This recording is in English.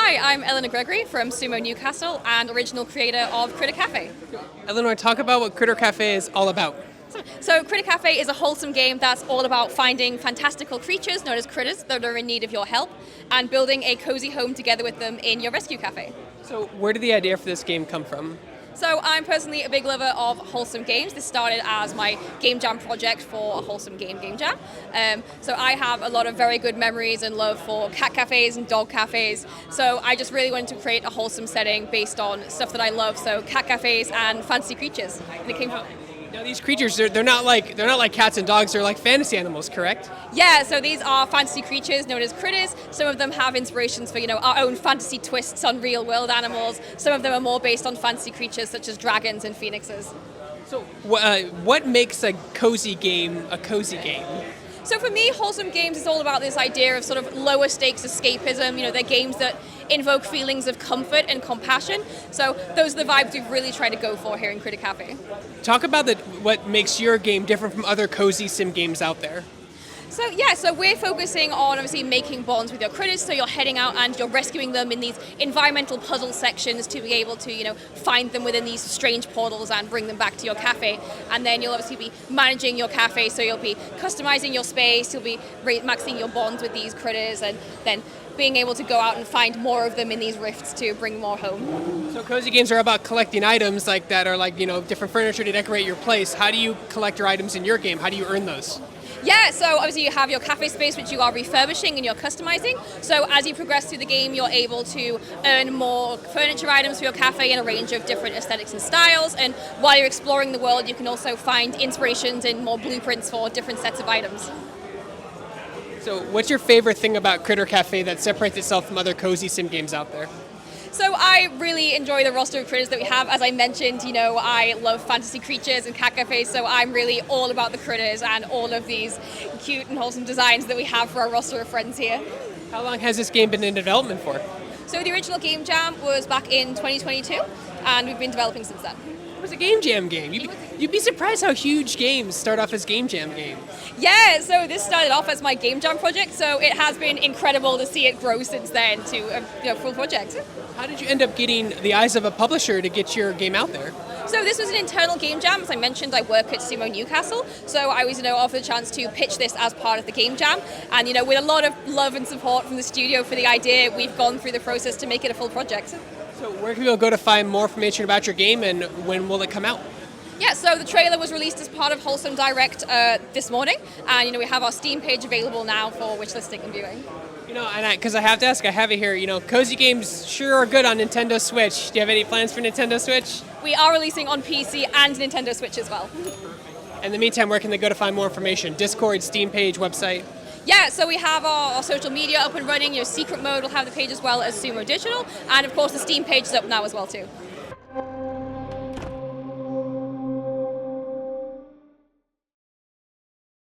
Hi, I'm Eleanor Gregory from Sumo Newcastle and original creator of Critter Café. Eleanor, talk about what Critter Café is all about. So Critter Café is a wholesome game that's all about finding fantastical creatures known as critters that are in need of your help and building a cozy home together with them in your rescue cafe. So where did the idea for this game come from? So I'm personally a big lover of wholesome games. This started as my game jam project for a wholesome game jam. So I have a lot of very good memories and love for cat cafes and dog cafes. So I just really wanted to create a wholesome setting based on stuff that I love. So cat cafes and fancy creatures. And it came from Now these creatures, they're not like cats and dogs. They're like fantasy animals, correct? Yeah, so these are fantasy creatures known as critters. Some of them have inspirations for, our own fantasy twists on real world animals. Some of them are more based on fantasy creatures such as dragons and phoenixes. So what makes a cozy game a cozy game? So for me, wholesome games is all about this idea of sort of lower stakes escapism. They're games that invoke feelings of comfort and compassion. So those are the vibes we've really tried to go for here in Critter Café. Talk about what makes your game different from other cozy sim games out there. So we're focusing on obviously making bonds with your critters. So you're heading out and you're rescuing them in these environmental puzzle sections to be able to, find them within these strange portals and bring them back to your cafe. And then you'll obviously be managing your cafe. So you'll be customizing your space. You'll be maxing your bonds with these critters, and then being able to go out and find more of them in these rifts to bring more home. So cozy games are about collecting items that are different furniture to decorate your place. How do you collect your items in your game? How do you earn those? Yeah, so obviously you have your cafe space which you are refurbishing and you're customizing. So as you progress through the game, you're able to earn more furniture items for your cafe in a range of different aesthetics and styles. And while you're exploring the world, you can also find inspirations and more blueprints for different sets of items. So what's your favorite thing about Critter Café that separates itself from other cozy sim games out there? So I really enjoy the roster of critters that we have. As I mentioned, I love fantasy creatures and cat cafes, so I'm really all about the critters and all of these cute and wholesome designs that we have for our roster of friends here. How long has this game been in development for? So the original game jam was back in 2022, and we've been developing since then. It was a game jam game. You'd be surprised how huge games start off as game jam games. Yeah, so this started off as my game jam project, so it has been incredible to see it grow since then to a full project. How did you end up getting the eyes of a publisher to get your game out there? So this was an internal game jam. As I mentioned, I work at Sumo Newcastle, so I was offered the chance to pitch this as part of the game jam. And with a lot of love and support from the studio for the idea, we've gone through the process to make it a full project. So where can people go to find more information about your game, and when will it come out? Yeah, so the trailer was released as part of Wholesome Direct this morning, and we have our Steam page available now for wishlisting and viewing. Because I have to ask, I have it here, cozy games sure are good on Nintendo Switch. Do you have any plans for Nintendo Switch? We are releasing on PC and Nintendo Switch as well. In the meantime, where can they go to find more information? Discord, Steam page, website? Yeah, so we have our social media up and running. Secret Mode will have the page as well as Sumo Digital, and of course the Steam page is up now as well too.